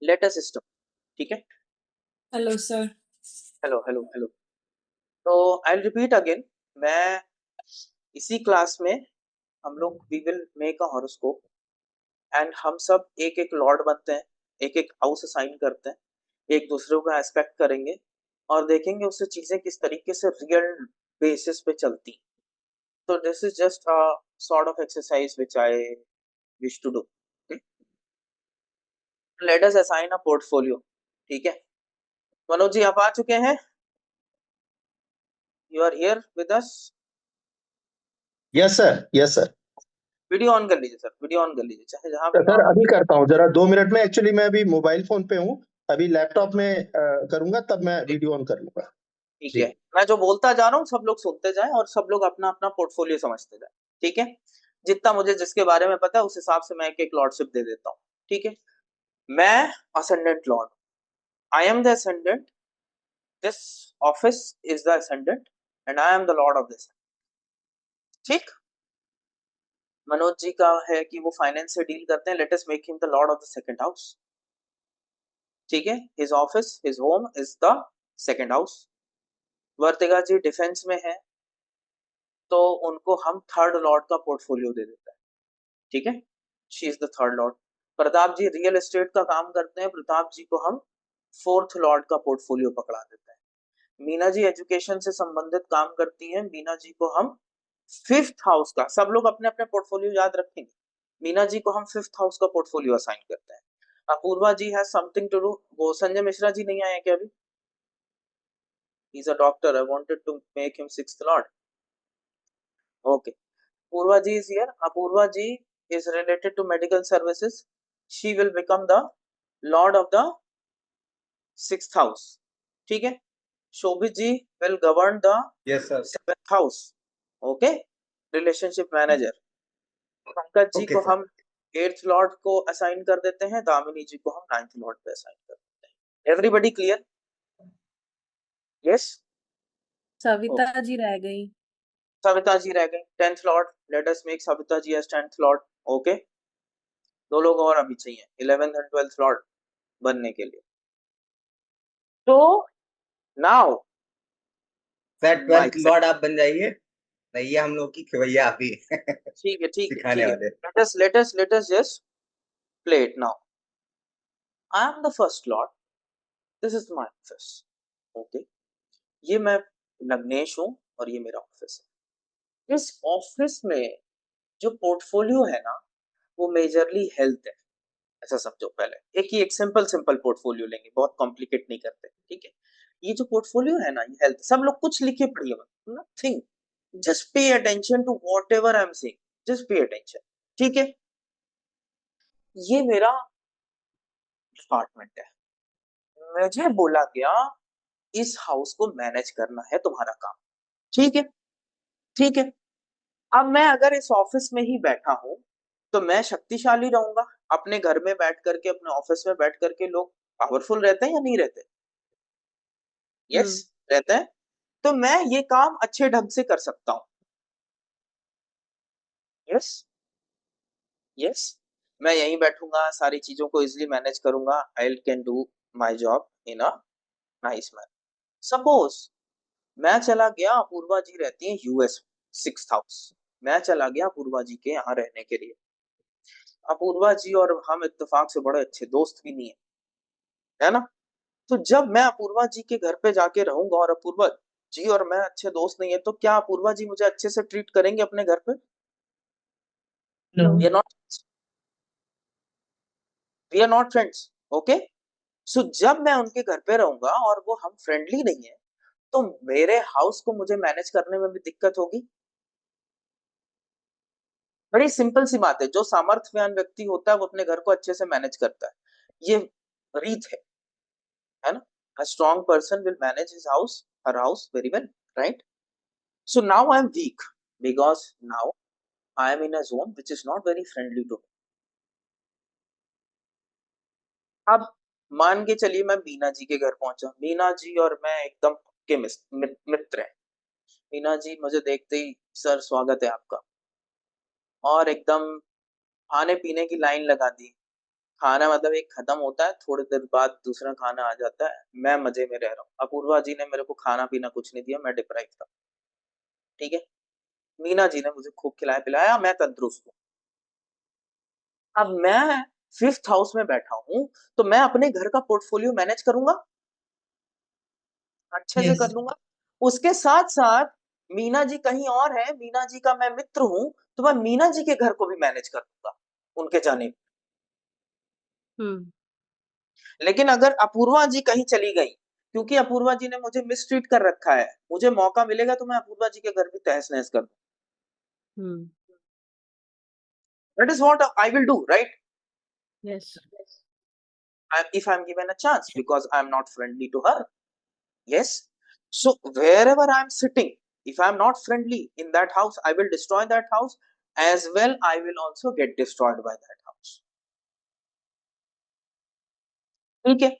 Letter system, ठीक है। Hello sir. Hello hello hello. तो आई रिपीट अगेन। मैं इसी क्लास में हम लोग we will make a horoscope and हम सब एक एक लॉर्ड बनते हैं, एक एक हाउस असाइन करते हैं, एक दूसरे को एस्पेक्ट करेंगे और देखेंगे उससे चीजें किस तरीके से रियल बेसिस पे चलती। तो this is just a sort of exercise which I wish to do. Let us assign a portfolio, ठीक है। मनोज जी आप आ चुके हैं? You are here with us? Yes sir, yes sir. Video on कर लीजिए सर, वीडियो ऑन कर लीजिए, चाहे जहां तो भी सर हो। अभी करता हूँ, जरा 2 मिनट में। एक्चुअली मैं अभी मोबाइल फोन पे हूँ, अभी लैपटॉप में करूंगा, तब मैं वीडियो ऑन कर लूंगा। ठीक जी। है, मैं जो बोलता जा रहा हूँ सब लोग सुनते जाएं और सब लोग अपना अपना पोर्टफोलियो समझते जाएं, ठीक है। जितना मुझे जिसके बारे में पता है उस हिसाब से मैं एक एक लॉर्डशिप दे देता हूँ, ठीक है। मैं ascendant Lord, I am the ascendant, this office is the ascendant and I am the lord of this, ठीक। मनोज जी का है कि वो फाइनेंस से डील करते हैं, let us make him the lord of the second house, ठीक है। His office his home is the second house. Vartika ji defence में है तो उनको हम थर्ड लॉर्ड का पोर्टफोलियो दे देते हैं, ठीक है। She is the third lord. Pratap ji real estate का काम करते हैं, प्रताप जी को हम फोर्थ लॉर्ड का पोर्टफोलियो पकड़ा देते हैं। मीना जी एजुकेशन से संबंधित काम करती हैं, मीना जी को हम फिफ्थ हाउस का, सब लोग अपने अपने पोर्टफोलियो याद रखेंगे, मीना जी को हम फिफ्थ हाउस का पोर्टफोलियो असाइन करते हैं। Apoorva ji has something to do, वो संजय मिश्रा जी नहीं आए क्या अभी? He is a doctor, I wanted to make him sixth lord. Okay, Purva ji is here. Apurva ji is related to medical services. She will become the lord of the sixth house. ठीक है। Shobhit ji will govern the yes sir. seventh house. Okay. Relationship manager. Pankaj ji okay को sir. हम eighth lord को assign कर देते हैं, दामिनी जी को हम नाइन्थ लॉर्ड पे असाइन कर देते हैं। Everybody clear? Yes. Savita ji रह गई। सविता जी रह गई, tenth lord. Let us make Savita ji as tenth lord. Okay, दो लोग और अभी चाहिए इलेवेंथ एंड ट्वेल्थ लॉर्ड बनने के लिए। तो now sir mike 12th set, lord आप बन जाइए, भैया हम लोग की खवैया आप ही ठीक है ठीक है सिखाने ठीक है। वाले। let us just play it now. I am the first lord, this is my office, okay। ये मैं लग्नेश हूं और ये मेरा ऑफिस है। इस ऑफिस में जो पोर्टफोलियो है ना वो मेजरली हेल्थ है, ऐसा समझो। पहले एक ही एक सिंपल सिंपल पोर्टफोलियो लेंगे, बहुत कॉम्प्लिकेट नहीं करते, ठीक है। ये जो पोर्टफोलियो है ना ये हेल्थ, सब लोग कुछ लिखे पढ़िए मत, nothing, just pay attention to whatever I am saying, just pay attention, ठीक है। ये मेरा डिपार्टमेंट है, मुझे बोला गया इस हाउस को मैनेज करना है तुम्हारा काम, ठीक है ठीक है। अब मैं अगर इस ऑफिस में ही बैठा हूं तो मैं शक्तिशाली रहूंगा। अपने घर में बैठ करके, अपने ऑफिस में बैठ करके लोग पावरफुल रहते हैं या नहीं रहते? यस, रहते हैं। तो मैं ये काम अच्छे ढंग से कर सकता हूं। यस यस, मैं यहीं बैठूंगा, सारी चीजों को इजिली मैनेज करूंगा, I can do my job in a nice man. Suppose मैं चला गया, अपूर्वा जी रहती है यूएस, सिक्स्थ हाउस, मैं चला गया अपूर्वा जी के यहाँ रहने के लिए। अपूर्वा जी और हम इत्तेफाक से बड़े अच्छे दोस्त भी नहीं है ना। तो जब मैं अपूर्वा जी के घर पे जाके रहूंगा और अपूर्वा जी और मैं अच्छे दोस्त नहीं है, तो क्या अपूर्वा जी मुझे अच्छे से ट्रीट करेंगे अपने घर पे? We are not, we are not friends, okay. So जब मैं उनके घर पे रहूंगा और वो हम फ्रेंडली नहीं है तो मेरे हाउस को मुझे मैनेज करने में भी दिक्कत होगी। बड़ी सिंपल सी बात है, जो सामर्थ्यवान व्यक्ति होता है वो अपने घर को अच्छे से मैनेज करता है, ये रीत है ना। A strong person will manage his house, her house very well, right? So now I am weak because now I am in a zone which is not very friendly to me. अब मान के चलिए मैं मीना जी के घर पहुंचा, मीना जी और मैं एकदम के मित्र हैं। मीना जी मुझे देखते ही सर स्वागत है आपका, और एकदम खाने पीने की लाइन लगा दी, खाना मतलब एक खत्म होता है, थोड़ी देर बाद दूसरा खाना आ जाता है, मैं मजे में रह रहा हूँ। अपूर्वा जी ने मेरे को खाना पीना कुछ नहीं दिया, मैं डिप्राइव था, ठीक है। मीना जी ने मुझे खूब खिलाया पिलाया, मैं तंदुरुस्त हूँ। अब मैं फिफ्थ हाउस में बैठा हूँ, तो मैं अपने घर का पोर्टफोलियो मैनेज करूंगा, अच्छे से कर Yes. लूंगा। उसके साथ साथ मीना जी कहीं और है, मीना जी का मैं मित्र हूं, तो मैं मीना जी के घर को भी मैनेज कर लूंगा उनके जाने पे। हम्म लेकिन अगर अपूर्वा जी कहीं चली गई, क्योंकि अपूर्वा जी ने मुझे मिसट्रीट कर रखा है, मुझे मौका मिलेगा तो मैं अपूर्वा जी के घर भी तहस नहस कर दूं। Hmm that is what I will do, right? Yes. If I'm given a chance, because I'm not friendly to her. Yes. So wherever I'm sitting, if I'm not friendly in that house, I will destroy that house. As well, I will also get destroyed by that house. ठीक है।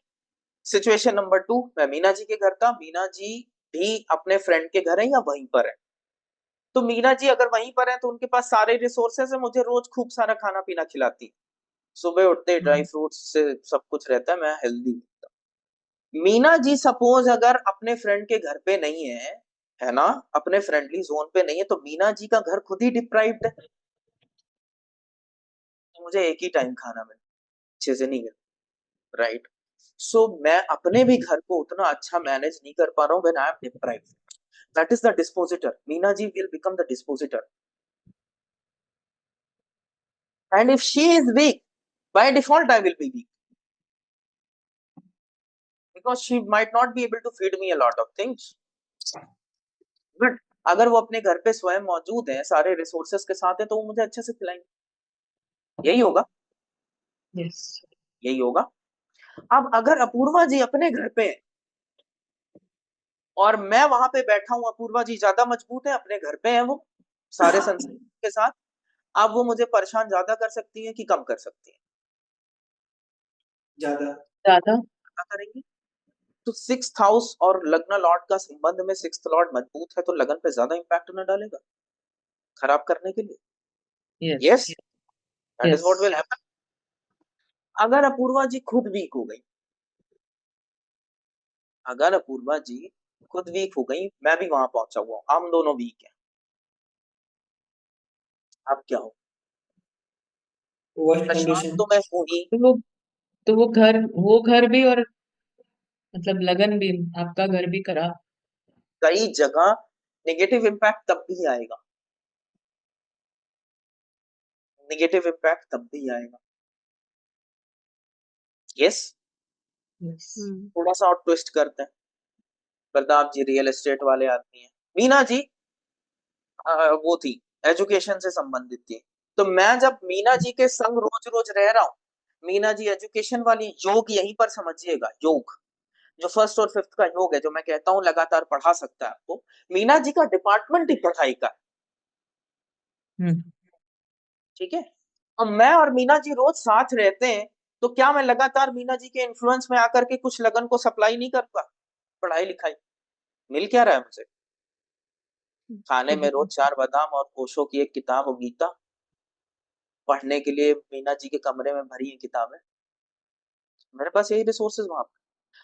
Situation number 2, मैं मीना जी के घर था, मीना जी भी अपने friend के घर है या वहीं पर है। तो मीना जी अगर वहीं पर है तो उनके पास सारे रिसोर्सेस है, मुझे रोज खूब सारा खाना पीना खिलाती है। सुबह उठते ही ड्राई फ्रूट्स से सब कुछ रहता है, मैं हेल्दी। मीना जी सपोज अगर अपने फ्रेंड के घर पे नहीं है ना, अपने फ्रेंडली जोन पे नहीं है, तो मीना जी का घर खुद ही डिप्राइव्ड है, तो मुझे एक ही टाइम खाना मिले, अच्छे से नहीं मिले, राइट? सो मैं अपने भी घर को उतना अच्छा मैनेज नहीं कर पा रहा हूँ when I am deprived. That is the dispositor, Meena ji will become the dispositor. And if she is weak, by default I will be weak, because she might not be able to feed me a lot of things, but अगर वो अपने घर पे स्वयं मौजूद है, सारे resources के साथ है, तो वो मुझे अच्छे से खिलाएंगे। यही होगा, Yes. यही होगा। अब अगर अपूर्वा जी अपने घर पे है और मैं वहां पे बैठा हूं, अपूर्वा जी ज्यादा मजबूत है, अपने घर पे है वो सारे संसार के साथ, अब वो मुझे परेशान ज्यादा कर सकती है कि कम कर सकती है? ज्यादा क्या करेंगी? तो सिक्स्थ हाउस और लग्न लॉर्ड का संबंध में, सिक्स्थ लॉर्ड मजबूत है तो लगन पे ज्यादा इंपैक्ट न डालेगा खराब करने के लिए। Yes. Yes, that is what Yes. Will happen. अगर अपूर्वा जी खुद वीक हो गई, अगर अपूर्वा जी खुद वीक हो गई, मैं भी वहां पहुंचा हुआ हूं, हम दोनों वीक हैं, अब क्या हो? वर्स्ट परेशान कंडीशन तो मैं हूं ही। तो वो घर भी और मतलब लगन भी आपका घर भी खराब। कई जगह नेगेटिव इम्पैक्ट तब भी आएगा, नेगेटिव इम्पैक्ट तब भी आएगा। यस। Yes. थोड़ा सा और ट्विस्ट करते हैं। प्रताप जी रियल एस्टेट वाले आदमी हैं, मीना जी वो थी, एजुकेशन से संबंधित थी। तो मैं जब मीना जी के संग रोज रोज रह रहा हूँ, मीना जी एजुकेशन वाली, योग यहीं पर समझिएगा, योग जो फर्स्ट और फिफ्थ का योग है, जो मैं कहता हूँ लगातार पढ़ा सकता है आपको, मीना जी का डिपार्टमेंट ही पढ़ाई का है, हम्म ठीक है। और मैं और मीना जी रोज साथ रहते हैं, तो क्या मैं लगातार मीना जी के इन्फ्लुएंस में आकर के कुछ लगन को सप्लाई नहीं करूंगा? पढ़ाई लिखाई मिल क्या रहा है मुझे? खाने में रोज 4 बादाम और ओशो की एक किताब और गीता, पढ़ने के लिए मीना जी के कमरे में भरी है किताबें, मेरे पास यही रिसोर्सेज वहां पर।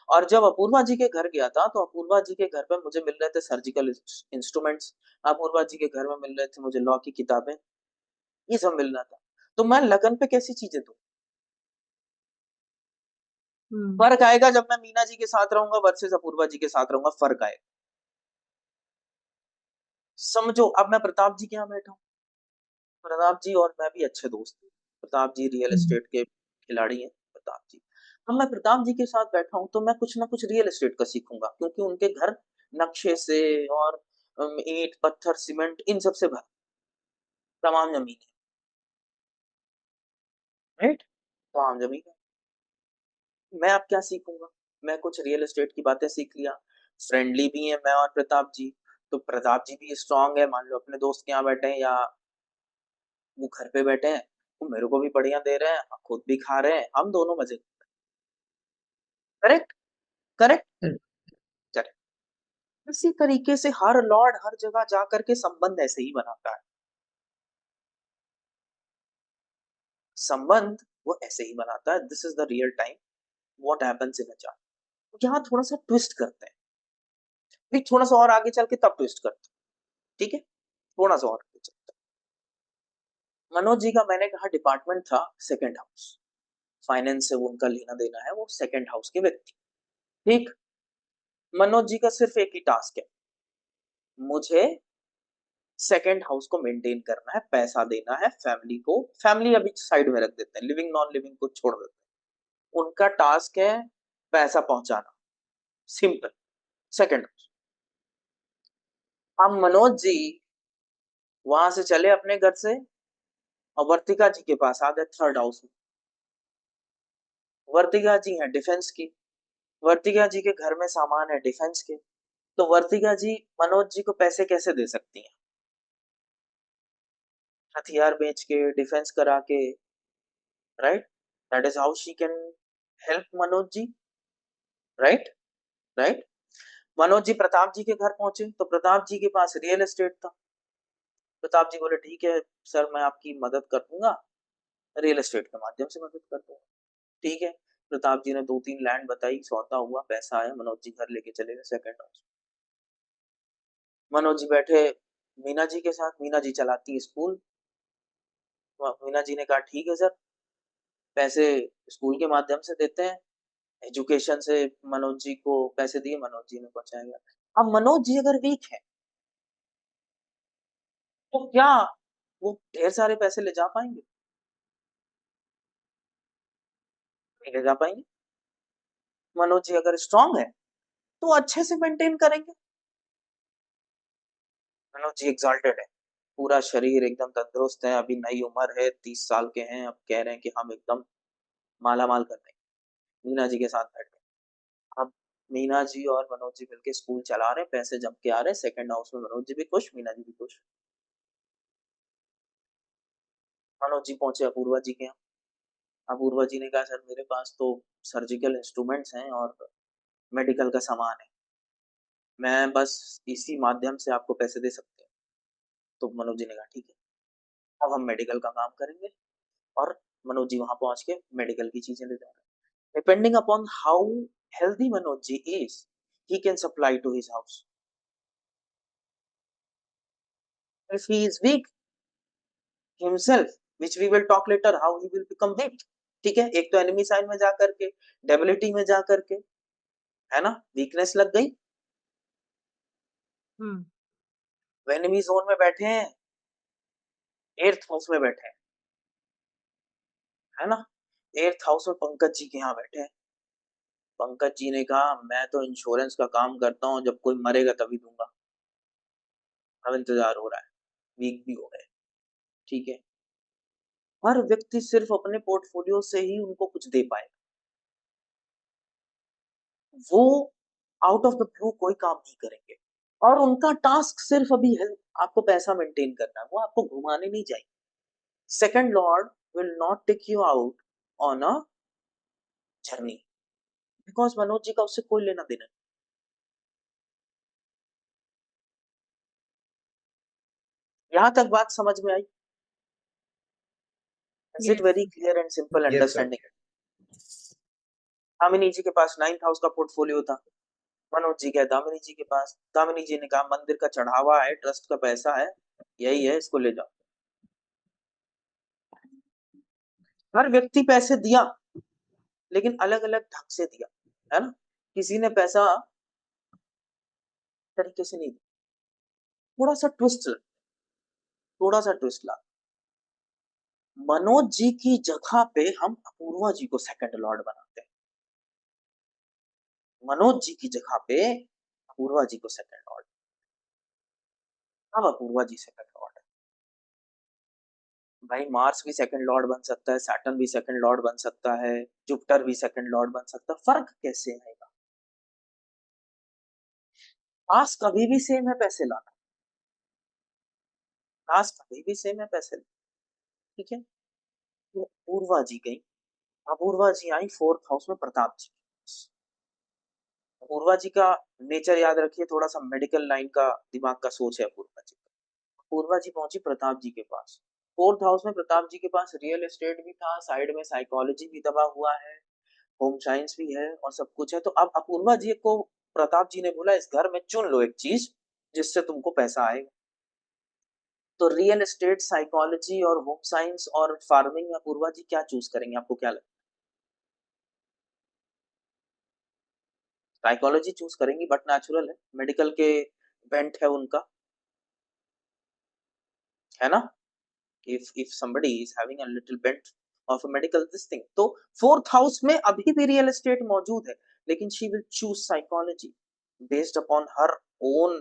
और जब अपूर्वा जी के घर गया था, तो अपूर्वा जी के घर पे मुझे मिल रहे थे सर्जिकल इंस्ट्रूमेंट्स, अपूर्वा जी के घर में मिल रहे थे मुझे लॉ की किताबें, ये सब मिल रहा था। तो मैं लगन पे कैसी चीजें दूं? फर्क आएगा जब मैं मीना जी के साथ रहूंगा वर्सेस अपूर्वा जी के साथ रहूंगा, फर्क आएगा। समझो, अब मैं प्रताप जी के यहाँ बैठा हूँ, प्रताप जी और मैं भी अच्छे दोस्त हैं, प्रताप जी रियल एस्टेट के खिलाड़ी हैं, प्रताप जी। अब मैं प्रताप जी के साथ बैठा हूँ, तो मैं कुछ ना कुछ रियल एस्टेट का सीखूंगा, क्योंकि उनके घर नक्शे से और ईंट पत्थर सीमेंट इन सब से भर, तमाम जमीन है, राइट? तमाम जमीन है। मैं अब क्या सीखूंगा? मैं कुछ रियल एस्टेट की बातें सीख लिया, फ्रेंडली भी है मैं और प्रताप जी, तो प्रताप जी भी स्ट्रांग है, मान लो अपने दोस्त के यहाँ बैठे हैं या वो घर पे बैठे हैं, तो मेरे को भी बढ़िया दे रहे हैं, खुद भी खा रहे हैं, हम दोनों मजे। Correct, correct, correct. इसी तरीके से हर लॉर्ड हर जगह जा करके संबंध ऐसे ही बनाता है। संबंध वो ऐसे ही बनाता है। This is the real time what happens in a chart. यहाँ थोड़ा सा ट्विस्ट करते हैं, फिर थोड़ा सा और आगे चल के तब ट्विस्ट करते हैं, ठीक है, थोड़ा सा और आगे चलते हैं। मनोज जी का मैंने कहा डिपार्टमेंट था सेकंड हाउस, फाइनेंस से वो उनका लेना देना है, वो सेकंड हाउस के व्यक्ति, ठीक। मनोज जी का सिर्फ एक ही टास्क है, मुझे सेकंड हाउस को मेंटेन करना है, पैसा देना है फैमिली को। फैमिली अभी साइड में रख देते हैं, लिविंग नॉन लिविंग को छोड़ देते हैं। उनका टास्क है पैसा पहुंचाना, सिंपल, सेकंड हाउस। अब मनोज जी वहां से चले अपने घर से और वर्तिका जी के पास आ गए थर्ड हाउस में। वर्तिका जी हैं डिफेंस की, वर्तिका जी के घर में सामान है डिफेंस के, तो वर्तिका जी मनोज जी को पैसे कैसे दे सकती हैं? हथियार बेच के, डिफेंस करा के, right? That is how she can help Manoj ji, right? Right? Manoj ji Pratap ji के घर पहुंचे तो प्रताप जी के पास रियल एस्टेट था। प्रताप जी बोले ठीक है सर, मैं आपकी मदद कर दूंगा, रियल एस्टेट के माध्यम से मदद कर दूंगा, ठीक है। प्रताप जी ने 2-3 लैंड बताई, सौदा हुआ, पैसा आया, मनोज जी घर लेके चले गए सेकंड हाउस। मनोज जी बैठे मीना जी के साथ, मीना जी चलाती है स्कूल। मीना जी ने कहा ठीक है सर, पैसे स्कूल के माध्यम से देते हैं, एजुकेशन से मनोज जी को पैसे दिए, मनोज जी ने पहुंचाया। अब मनोज जी अगर वीक है तो क्या वो ढेर सारे पैसे ले जा पाएंगे? नहीं ले जा पाएंगे। मनोज जी अगर स्ट्रांग है तो अच्छे से मेंटेन करेंगे। मनोज जी एग्जॉल्टेड है, पूरा शरीर एकदम तंदुरुस्त है, अभी नई उम्र है, 30 साल के हैं, अब कह रहे हैं कि हम एकदम माला माल कर देंगे। मीना जी के साथ बैठ गए। अब मीना जी और मनोज जी मिलकर स्कूल चला रहे हैं, पैसे जम के आ रहे हैं, सेकंड हाउस में मनोज जी भी खुश, मीना जी भी खुश। मनोज जी पहुंचे अपूर्वा जी के यहाँ। अपूर्वा जी ने कहा सर मेरे पास तो सर्जिकल इंस्ट्रूमेंट्स हैं और मेडिकल का सामान है, मैं बस इसी माध्यम से आपको पैसे दे सकते हैं। तो मनोज जी ने कहा ठीक है, अब हम मेडिकल का काम करेंगे। और मनोज जी वहां पहुंच के मेडिकल की चीजें ले जा रहे हैं। Depending upon how healthy Manoj ji is, he can supply to his house. If he is weak himself, which we will talk later, how he will become weak, ठीक है। एक तो एनिमी साइन में जा करके, डेबिलिटी में जा करके, है ना, वीकनेस लग गई। एनिमी जोन में बैठे हैं, 8th हाउस में बैठे हैं, है ना, 8th हाउस में पंकज जी के यहाँ बैठे हैं। पंकज जी ने कहा मैं तो इंश्योरेंस का काम करता हूँ, जब कोई मरेगा तभी दूंगा, अब इंतजार हो रहा है, वीक भी हो गए, ठीक है। हर व्यक्ति सिर्फ अपने पोर्टफोलियो से ही उनको कुछ दे पाए, वो आउट ऑफ द ब्लू कोई काम नहीं करेंगे। और उनका टास्क सिर्फ अभी है आपको पैसा मेंटेन करना है, वो आपको घुमाने नहीं जाएंगे। Second lord will not take you out on a journey, because Manoj ji का उससे कोई लेना देना नहीं। यहां तक बात समझ में आई? Is it Yes. Very clear and simple yes sir. Understanding? Damini ji के पास 9th हाउस का पोर्टफोलियो था, मनोज जी गए दामिनी जी के पास, दामिनी जी ने कहा मंदिर का चढ़ावा है, ट्रस्ट का पैसा है, यही है, इसको ले जाओ। हर व्यक्ति पैसे दिया, लेकिन अलग अलग ढंग से दिया, है ना। किसी ने पैसा तरीके से नहीं दिया, थोड़ा सा ट्विस्ट, थोड़ा सा ट्विस्ट ला। मनोज जी की जगह पे हम अपूर्वा जी को सेकंड लॉर्ड बनाते हैं, मनोज जी की जगह पे अपूर्वा जी को सेकंड लॉर्ड। अब अपूर्वा जी सेकंड लॉर्ड है, भाई मार्स भी सेकंड लॉर्ड बन सकता है, सैटर्न भी सेकंड लॉर्ड बन सकता है, जुपिटर भी सेकंड लॉर्ड बन सकता है, फर्क कैसे आएगा? टास्क कभी भी सेम है, पैसे लाना, टास्क कभी भी सेम है, पैसे लाना, ठीक है। तो अपूर्वा जी गई, अपूर्वा जी आई 4th हाउस में प्रताप जी। अपूर्वा जी का नेचर याद रखिए, थोड़ा सा मेडिकल लाइन का दिमाग का सोच है अपूर्वा जी का। अपूर्वा जी पहुंची प्रताप जी के पास, फोर्थ हाउस में प्रताप जी के पास रियल एस्टेट भी था, साइड में साइकोलॉजी भी दबा हुआ है, होम साइंस भी है और सब कुछ है। तो अब अपूर्वा जी को प्रताप जी ने बोला इस घर में चुन लो एक चीज जिससे तुमको पैसा आएगा। तो रियल एस्टेट, साइकोलॉजी और होम साइंस और फार्मिंग में अपूर्वा जी क्या चूज करेंगे, आपको क्या लगता है? साइकोलॉजी चूज करेंगी बट नेचुरल है, मेडिकल के बेंट है उनका, है ना? if somebody is having a little bent of a medical this thing, तो फोर्थ हाउस में अभी भी रियल एस्टेट मौजूद है, लेकिन she will choose psychology based upon her own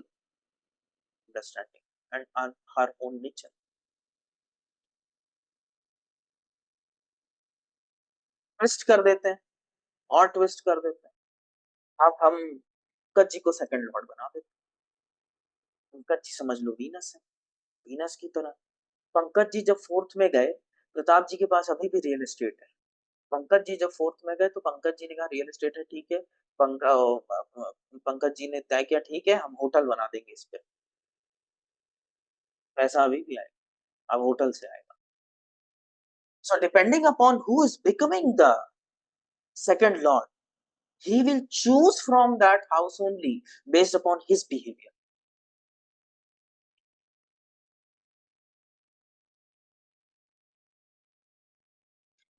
understanding and on her own nature. Twist कर देते हैं और ट्विस्ट कर देते हैं। अब हम पंकज जी को सेकंड लॉर्ड बना देते हैं। पंकज जी समझ लो वीनस है, वीनस की तरह। पंकज जी जब फोर्थ में गए, प्रताप जी के पास अभी भी रियल एस्टेट है। पंकज जी जब फोर्थ में गए तो पंकज जी ने कहा रियल एस्टेट है, ठीक है। पंकज जी ने तय किया ठीक है हम होटल बना देंगे इस पे, पैसा अभी भी आएगा, अब होटल से आएगा। So depending upon who is becoming the second Lord, he will choose from that house only based upon his behavior.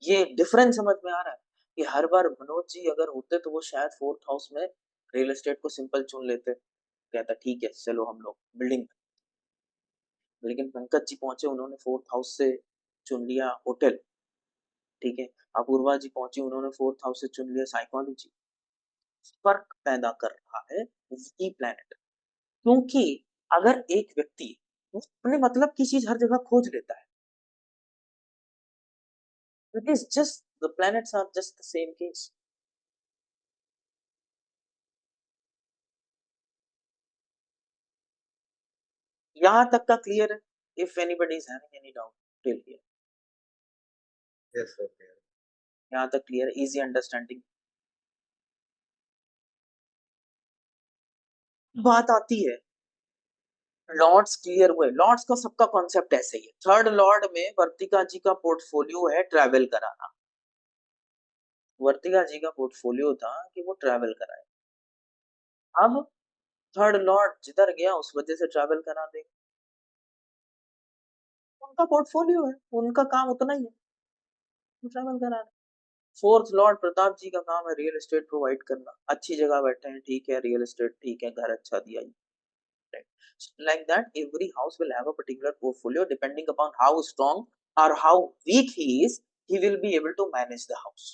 ये डिफरेंस समझ में आ रहा है कि हर बार मनोज जी अगर होते तो वो शायद फोर्थ हाउस में रियल एस्टेट को सिंपल चुन लेते, कहता ठीक है चलो हम लोग बिल्डिंग। लेकिन पंकज जी पहुंचे, उन्होंने फोर्थ हाउस से चुन लिया होटल, ठीक है। अपूर्वा जी पहुंची, उन्होंने फोर्थ हाउस से चुन लिया साइकोलॉजी। फर्क पैदा कर रहा है वी प्लैनेट, क्योंकि अगर एक व्यक्ति अपने मतलब की चीज हर जगह खोज लेता है, it is just the planets are just the same case. यहां तक का क्लियर है? If anybody is having any doubt till here, Yes, okay. यहां तक क्लियर है, इजी अंडरस्टैंडिंग। बात आती है लॉर्ड्स, क्लियर हुए लॉर्ड्स का, सबका कॉन्सेप्ट ऐसे ही है। थर्ड लॉर्ड में वर्तिका जी का पोर्टफोलियो है ट्रैवल कराना, वर्तिका जी का पोर्टफोलियो था कि वो ट्रैवल कराए। अब थर्ड लॉर्ड जिधर गया उस वजह से ट्रैवल करा दे, उनका पोर्टफोलियो है, उनका काम उतना ही है, ट्रैवल करा दे। फोर्थ लॉर्ड प्रताप जी का काम है रियल एस्टेट प्रोवाइड करना, अच्छी जगह बैठे हैं, ठीक है, रियल एस्टेट ठीक है, घर अच्छा दिया, like that every house will have a particular portfolio depending upon how strong or how weak he is, he will be able to manage the house.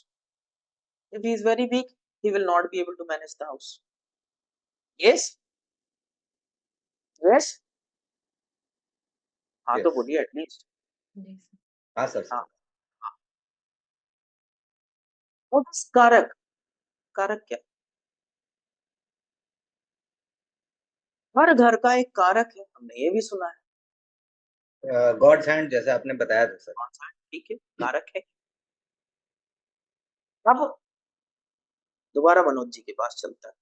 If he is very weak, he will not be able to manage the house. Yes, yes, हाँ तो Yes. बोलिए at least. जी sir. हाँ sir हाँ, और कारक, कारक क्या? हर घर का एक कारक है, हमने ये भी सुना है। गॉड्स हैंड जैसे आपने बताया था सर। कौन सा है? ठीक है, कारक है। अब दोबारा मनोज जी के पास चलता है।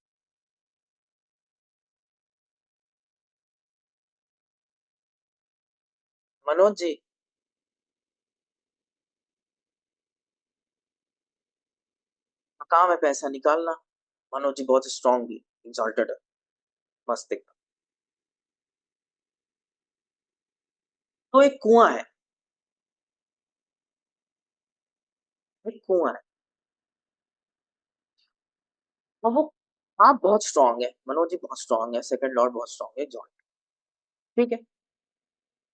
मनोज जी, काम है पैसा निकालना। मनोज जी बहुत स्ट्रांग भी एग्जॉल्टेड है, मस्त एकदम। तो एक कुआं है, एक कुआं है, और वो, आप बहुत स्ट्रांग है, मनोज जी बहुत स्ट्रांग है, सेकंड लॉर्ड बहुत स्ट्रांग है, जॉन, ठीक है।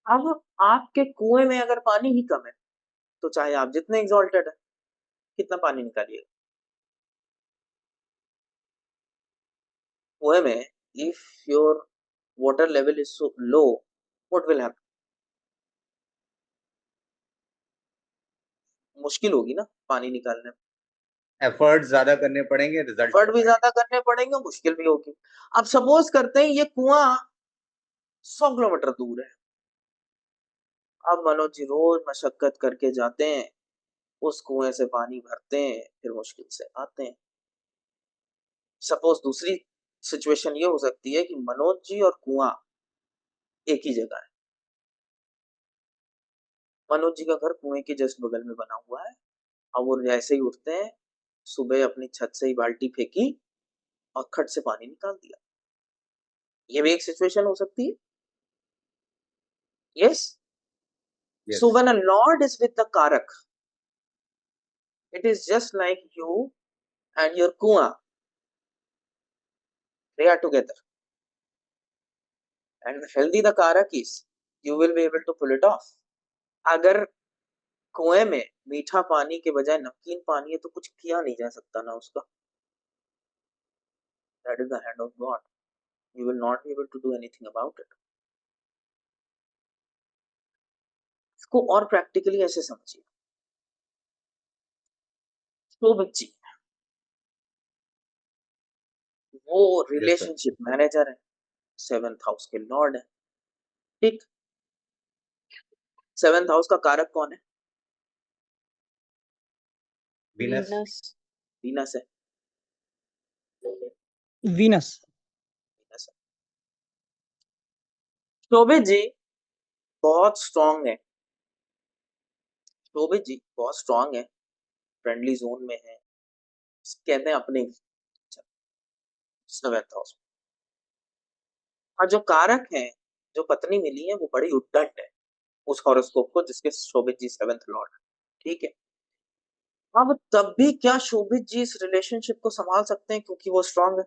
अब आपके कुएं में अगर पानी ही कम है तो चाहे आप जितने एग्जॉल्टेड है, कितना पानी निकालिएगा कुएं में? If your water level is so low, what will happen? मुश्किल होगी ना पानी निकालने में, एफर्ट ज्यादा करने पड़ेंगे, रिजल्ट एफर्ट भी ज्यादा करने पड़ेंगे, मुश्किल भी होगी। अब सपोज करते हैं ये कुआं 100 किलोमीटर दूर है। अब मनोज जी रोज मशक्कत करके जाते हैं, उस कुएं से पानी भरते हैं, फिर मुश्किल से आते हैं। सपोज दूसरी सिचुएशन ये हो सकती है कि मनोज जी और कुआं एक ही जगह है, मनोज जी का घर कुएं के जस्ट बगल में बना हुआ है, और वो जैसे ही उठते हैं सुबह अपनी छत से ही बाल्टी फेंकी और खट से पानी निकाल दिया। ये भी एक सिचुएशन हो सकती है। Yes. Yes. So when a lord is with the karak, it is just like you and your kuan. They are together. And healthy the karak is, you will be able to pull it off. अगर कुएं में मीठा पानी के बजाय नमकीन पानी है तो कुछ किया नहीं जा सकता ना उसका। That is the hand of God. You will not be able to do anything about it. इसको और प्रैक्टिकली ऐसे समझिए। शोभित जी वो रिलेशनशिप मैनेजर है, 7th हाउस के लॉर्ड है, ठीक। 7th हाउस का कारक कौन है? Venus. वीनस है। वीनस। शोभित जी बहुत स्ट्रांग है, शोभित जी बहुत स्ट्रांग है, फ्रेंडली जोन में है, कहते हैं अपने 7th हाउस। और जो कारक है, जो पत्नी मिली है वो बड़ी उद्दंड है उस हॉरोस्कोप को जिसके शोभित जी 7th लॉर्ड है, ठीक है। अब तब भी क्या शोभित जी इस रिलेशनशिप को संभाल सकते हैं क्योंकि वो स्ट्रांग है?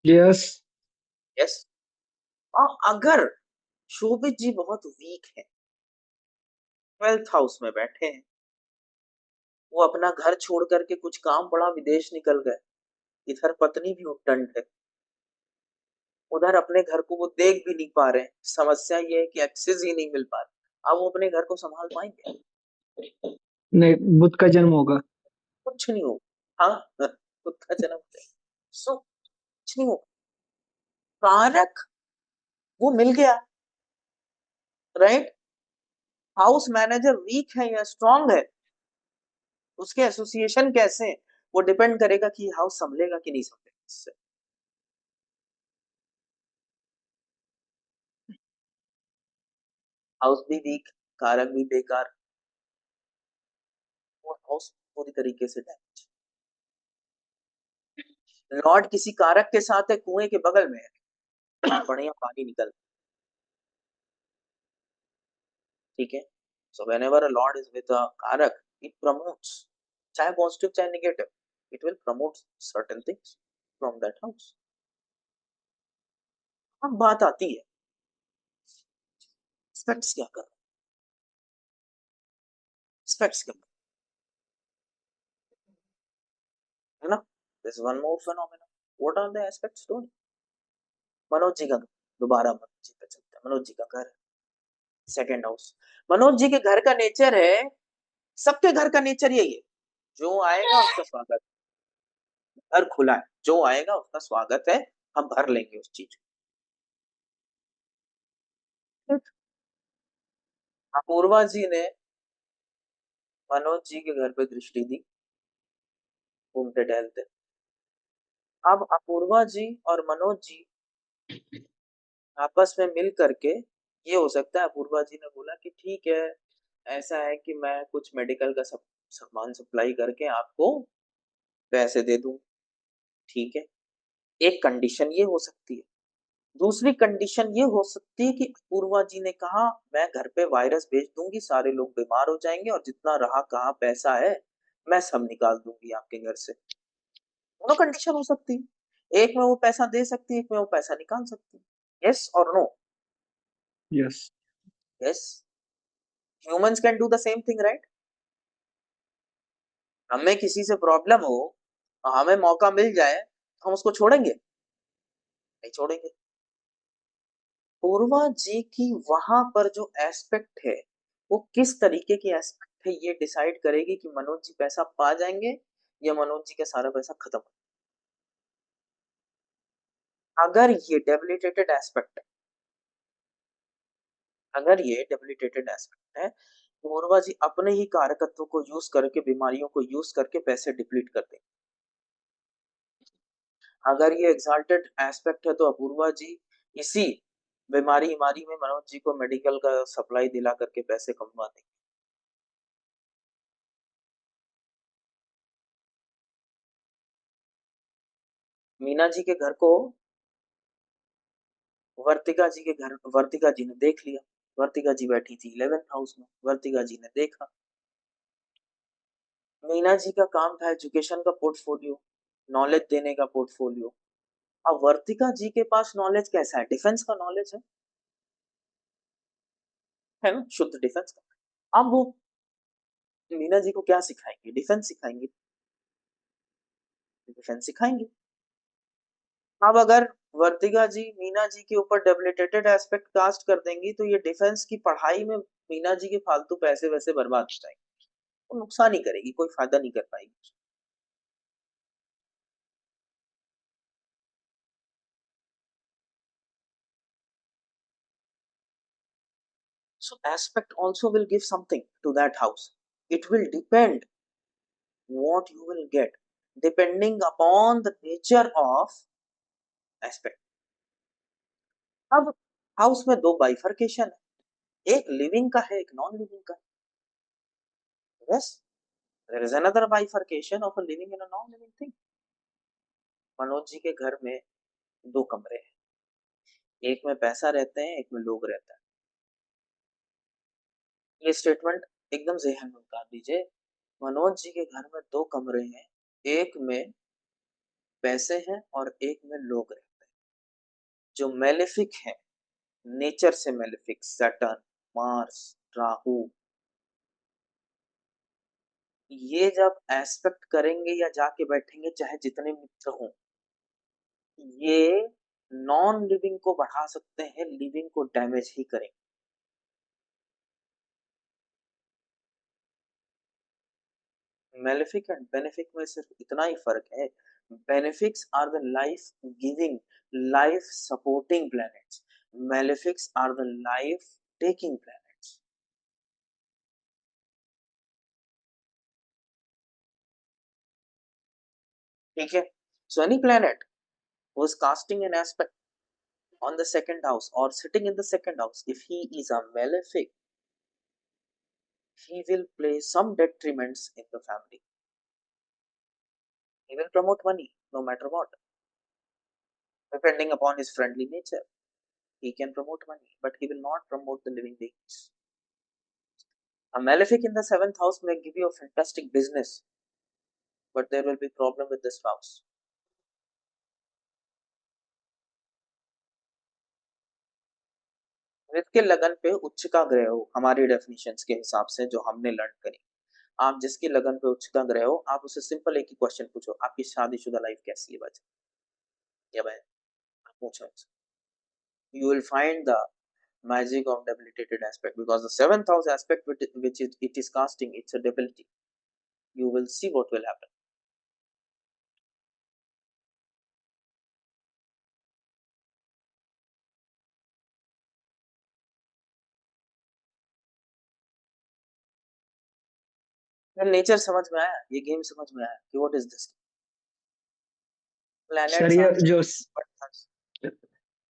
यस। यस। और अगर शोभित जी बहुत वीक है, 12th हाउस में बैठे हैं, वो अपना घर छोड़ करके कुछ काम पड़ा विदेश निकल गए, इधर पत्नी भी उद्दंड है, उधर अपने घर को वो देख भी नहीं पा रहे, समस्या ये है कि एक्सेस ही नहीं मिल पा रहा, अब वो अपने घर को संभाल पाएंगे? नहीं, बुध का जन्म होगा। कुछ नहीं होगा। हाँ, खुद का जन्म सो कुछ नहीं होगा। कारक वो मिल गया, राइट। हाउस मैनेजर वीक है या स्ट्रांग है, उसके एसोसिएशन कैसे हैं, वो डिपेंड करेगा कि हाउस संभलेगा कि नहीं संभलेगा इससे। हाउस भी वीक, कारक भी बेकार, वो हाउस पूरी तरीके से डैमेज। लॉर्ड किसी कारक के साथ है, कुएं के बगल में है, बढ़िया पानी निकल, ठीक है। So whenever a Lord is with a कारक, इट प्रमोट्स, चाहे पॉजिटिव चाहे negative, it will promote certain things from that house. अब बात आती है एस्पेक्ट्स क्या कर, एस्पेक्ट्स क्या है ना। This one more phenomena, what are the aspects doing? Manoj ji का, दोबारा मनोज जी पे चलते हैं। मनोज जी का घर, 2nd हाउस। मनोज जी के घर का नेचर है, सबके घर का नेचर यही है, जो आएगा उसका स्वागत, घर खुला है, जो आएगा उसका स्वागत है, हम भर लेंगे उस चीज को। अपूर्वा जी ने मनोज जी के घर पे दृष्टि दी, घूमते टहलते। अब अपूर्वा जी और मनोज जी आपस में मिल करके, ये हो सकता है अपूर्वा जी ने बोला कि ठीक है, ऐसा है कि मैं कुछ मेडिकल का सामान सप्लाई करके आपको पैसे दे दूं, ठीक है। एक कंडीशन ये हो सकती है। दूसरी कंडीशन ये हो सकती है कि अपूर्वा जी ने कहा मैं घर पे वायरस भेज दूंगी, सारे लोग बीमार हो जाएंगे और जितना रहा कहाँ पैसा है मैं सब निकाल दूंगी आपके घर से। दोनों कंडीशन हो सकती है, एक में वो पैसा दे सकती है, एक में वो पैसा निकाल सकती है। यस और no? Yes. Yes. Humans can do the same thing, right. हमें किसी से प्रॉब्लम हो, हमें मौका मिल जाए, हम उसको छोड़ेंगे? नहीं छोड़ेंगे। पूर्वा जी की वहां पर जो एस्पेक्ट है वो किस तरीके की एस्पेक्ट है, ये डिसाइड करेगी कि मनोज जी पैसा पा जाएंगे या मनोज जी का सारा पैसा खत्म हो। अगर ये डेबिलिटेटेड एस्पेक्ट है, अगर ये डेबिलिटेटेड एस्पेक्ट है, पूर्वा जी अपने ही कारकत्व को यूज करके, बीमारियों को यूज करके पैसे डिप्लीट कर देंगे। अगर ये एक्साल्टेड एस्पेक्ट है तो अपूर्वा जी इसी बीमारी बीमारी में मनोज जी को मेडिकल का सप्लाई दिला करके पैसे कमवा देंगे। मीना जी के घर को वर्तिका जी ने देख लिया। वर्तिका जी बैठी थी 11th हाउस में, वर्तिका जी ने देखा। मीना जी का काम था एजुकेशन का पोर्टफोलियो, नॉलेज देने का पोर्टफोलियो। अब वर्तिका जी के पास नॉलेज कैसा है? डिफेंस का नॉलेज है ना, शुद्ध डिफेंस का। अब वो मीना जी को क्या सिखाएंगे? डिफेंस सिखाएंगे, डिफेंस सिखाएंगे। अब अगर वर्तिका जी मीना जी के ऊपर डेबिलिटेटेड एस्पेक्ट कास्ट कर देंगी तो ये डिफेंस की पढ़ाई में मीना जी के फालतू पैसे वैसे बर्बाद हो जाएंगे, वो नुकसान ही करेगी, कोई फायदा नहीं कर पाएगी। So aspect also will give something to that house. It will depend what you will get depending upon the nature of aspect. अब हाउस में दो बाइफर्केशन है, एक लिविंग का है, एक नॉन लिविंग का है। Yes, there is another bifurcation of a living and a non living thing. Manoj ji के घर में दो कमरे हैं, एक में पैसा रहते हैं, एक में लोग रहते हैं। ये स्टेटमेंट एकदम ज़हन में उतार दीजिए। मनोज जी के घर में दो कमरे हैं, एक में पैसे हैं और एक में लोग रहते हैं। जो मेलेफिक है, नेचर से मेलेफिक, सैटर्न, मार्स, राहु, ये जब एस्पेक्ट करेंगे या जाके बैठेंगे, चाहे जितने मित्र हों, ये नॉन लिविंग को बढ़ा सकते हैं, लिविंग को डैमेज ही करेंगे। मेलेफिक एंड बेनिफिक में सिर्फ इतना ही फर्क है। Benefics are the life giving, life supporting planets, malefics are the life taking planets. ठीक है, so any planet was casting an aspect on the second house or sitting in the second house, if he is a malefic, he will play some detriments in the family. He will promote money no matter what, depending upon his friendly nature. He can promote money, but he will not promote the living beings. A malefic in the 7th house may give you a fantastic business, but there will be problem with the spouse. मृत के लगन पे उच्च का ग्रह हो, हमारी definitions के हिसाब से जो हमने लर्न करी, आप जिसकी लगन पे उच्च का ग्रह हो, आप उसे सिंपल एक ही क्वेश्चन पूछो, आपकी शादीशुदा लाइफ कैसी है बच्चे, या बहन, पूछो। You will find the magic of debilitated aspect, because the 7th house aspect which it is casting, it's a debility. You will see what will happen. Nature समझ में आया, ये गेम समझ में आया कि व्हाट इज दिस। सर ये जो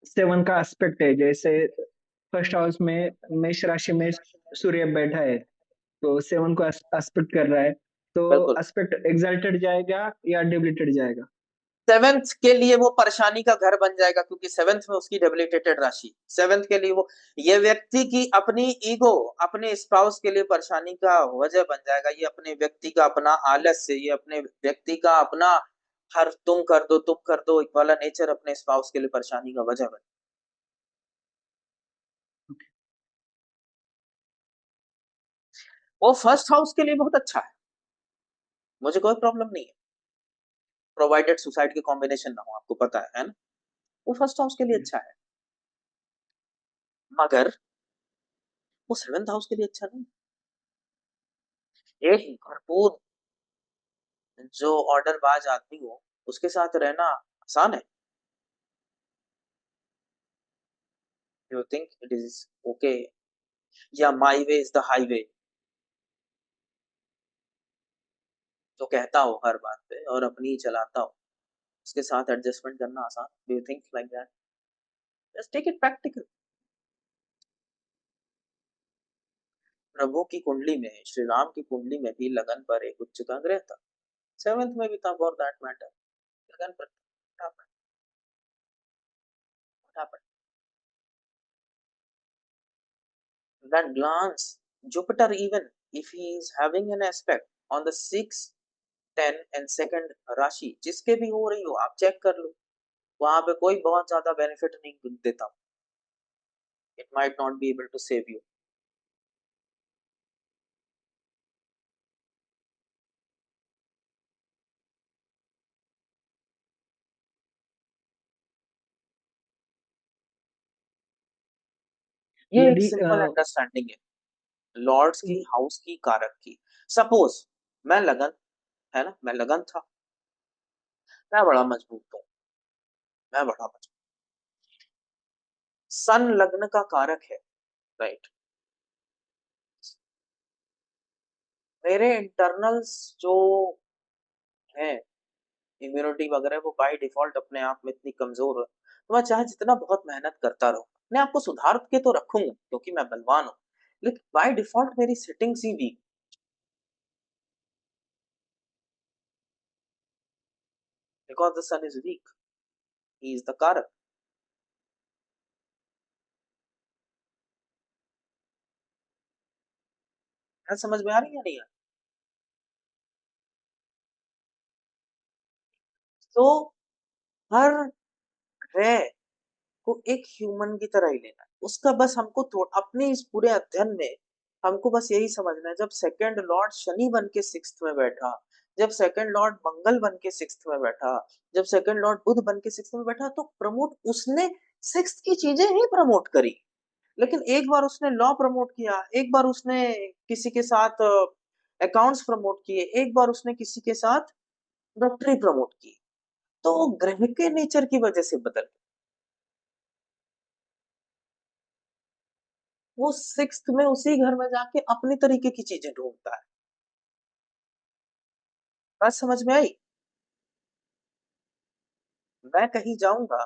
7 का एस्पेक्ट है, जैसे फर्स्ट हाउस में मेष राशि में सूर्य बैठा है, तो 7 को एस्पेक्ट कर रहा है, तो बिल्कुल एस्पेक्ट एक्साल्टेड जाएगा या डिबिलिटेड जाएगा? 7th के लिए वो परेशानी का घर बन जाएगा, क्योंकि 7th में उसकी डेबिलिटेटेड राशि, 7th के लिए वो, ये व्यक्ति की अपनी ईगो, अपने स्पाउस के लिए परेशानी का वजह बन जाएगा। ये अपने व्यक्ति का अपना आलस्य, ये अपने व्यक्ति का अपना हर तुम कर दो एक वाला नेचर अपने स्पाउस के लिए परेशानी का वजह बन। वो फर्स्ट हाउस के लिए बहुत अच्छा है, मुझे कोई प्रॉब्लम नहीं है, प्रोवाइडेड सुसाइड के कॉम्बिनेशन ना हो, आपको पता है ना, वो फर्स्ट हाउस के लिए अच्छा है, मगर वो 7th हाउस के लिए अच्छा नहीं। एक भरपूर जो ऑर्डरबाज आदमी हो, उसके साथ रहना आसान है? You think it is okay, या माई वे इज द हाईवे, जो कहता हो हर बात पे और अपनी ही चलाता हो, उसके साथ एडजस्टमेंट करना आसान? Do you think like that? Just take it practical. Prabhu की कुंडली में, श्री राम की कुंडली में भी लगन पर एक उच्च का ग्रह था, 7th में भी था फॉर दैट मैटर, लगन पर फटाफट। That glance, Jupiter, even if he is having an aspect on the 6th, 10 and 2nd राशि, जिसके भी हो रही हो आप चेक कर लो, वहां पे कोई बहुत ज्यादा बेनिफिट नहीं देता, it might not be able to save you। ये एक यदि सिंपल अंडरस्टैंडिंग है लॉर्ड्स की, हाउस की, कारक की। सपोज मैं लगन, है ना, मैं लगन था, मैं बड़ा मजबूत हूँ, मैं बड़ा मजबूत, सन लग्न का कारक है, राइट, मेरे इंटरनल्स जो है, इम्यूनिटी वगैरह, वो बाय डिफॉल्ट अपने आप में इतनी कमजोर है, तो मैं चाहे जितना बहुत मेहनत करता रहूं, अपने आप को सुधार के तो रखूंगा क्योंकि मैं बलवान हूं, लेकिन बाय डिफॉल्ट मेरी सेटिंग्स ही weak, because the sun is weak, he is the कारक। है, समझ में आ रही है नहीं है? तो हर ग्रह को एक ह्यूमन की तरह ही लेना है, उसका बस हमको अपने इस पूरे अध्ययन में हमको बस यही समझना है, जब सेकंड लॉर्ड शनि बन के 6th में बैठा, जब सेकंड लॉर्ड मंगल बन के 6th में बैठा, जब सेकंड लॉर्ड बुध बन के 6th में बैठा, तो प्रमोट उसने 6th की चीजें ही प्रमोट करी, लेकिन एक बार उसने लॉ प्रमोट किया, एक बार उसने किसी के साथ अकाउंट्स प्रमोट किए, एक बार उसने किसी के साथ डॉक्टरी प्रमोट की, तो वो ग्रह के नेचर की वजह से बदल गया। वो 6th में उसी घर में जाके अपनी तरीके की चीजें ढूंढता है। बात समझ में आई? मैं कहीं जाऊंगा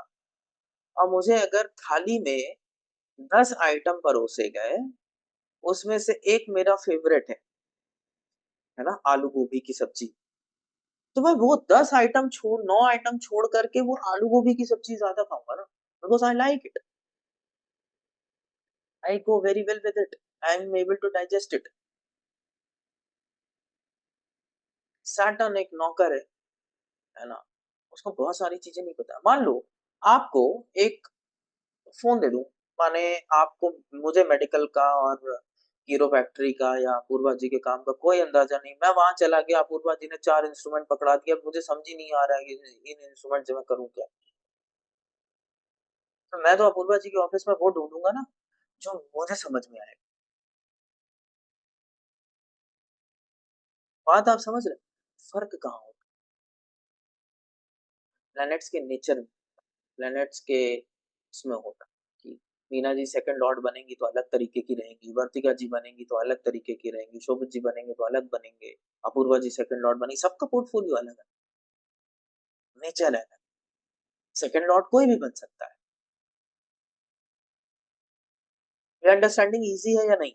और मुझे अगर थाली में 10 आइटम परोसे गए, उसमें से एक मेरा फेवरेट है ना, आलू गोभी की सब्जी, तो मैं वो 10 आइटम छोड़, 9 आइटम छोड़ करके वो आलू गोभी की सब्जी ज्यादा खाऊंगा ना, because I like it, I go very well with it, I am able to digest it. Saturn एक नौकर है ना, उसको बहुत सारी चीजें नहीं पता। मान लो आपको एक फोन दे दूं, माने आपको, मुझे मेडिकल का और हीरो फैक्ट्री का या अपूर्वा जी के काम का कोई अंदाजा नहीं, मैं वहां चला गया, अपूर्वा जी ने 4 इंस्ट्रूमेंट पकड़ा दिया, मुझे समझ ही नहीं आ रहा है कि इन इंस्ट्रूमेंट से मैं करूँ क्या, तो मैं तो अपूर्वा जी के ऑफिस में वो ढूंढूंगा ना जो मुझे समझ में आए। बात आप समझ रहे हैं? फर्क कहाँ होगा? प्लैनेट्स के नेचर में, प्लैनेट्स के इसमें होगा कि मीना जी सेकंड लॉर्ड बनेंगी तो अलग तरीके की रहेंगी, वर्तिका जी बनेंगी तो अलग तरीके की रहेंगी, शोभित जी बनेंगे तो अलग बनेंगे, अपूर्वा जी सेकंड लॉर्ड बनेंगी, सबका पोर्टफोलियो अलग है, नेचर है, सेकंड लॉर्ड कोई भी बन सकता है। ये अंडरस्टैंडिंग इजी है या नहीं?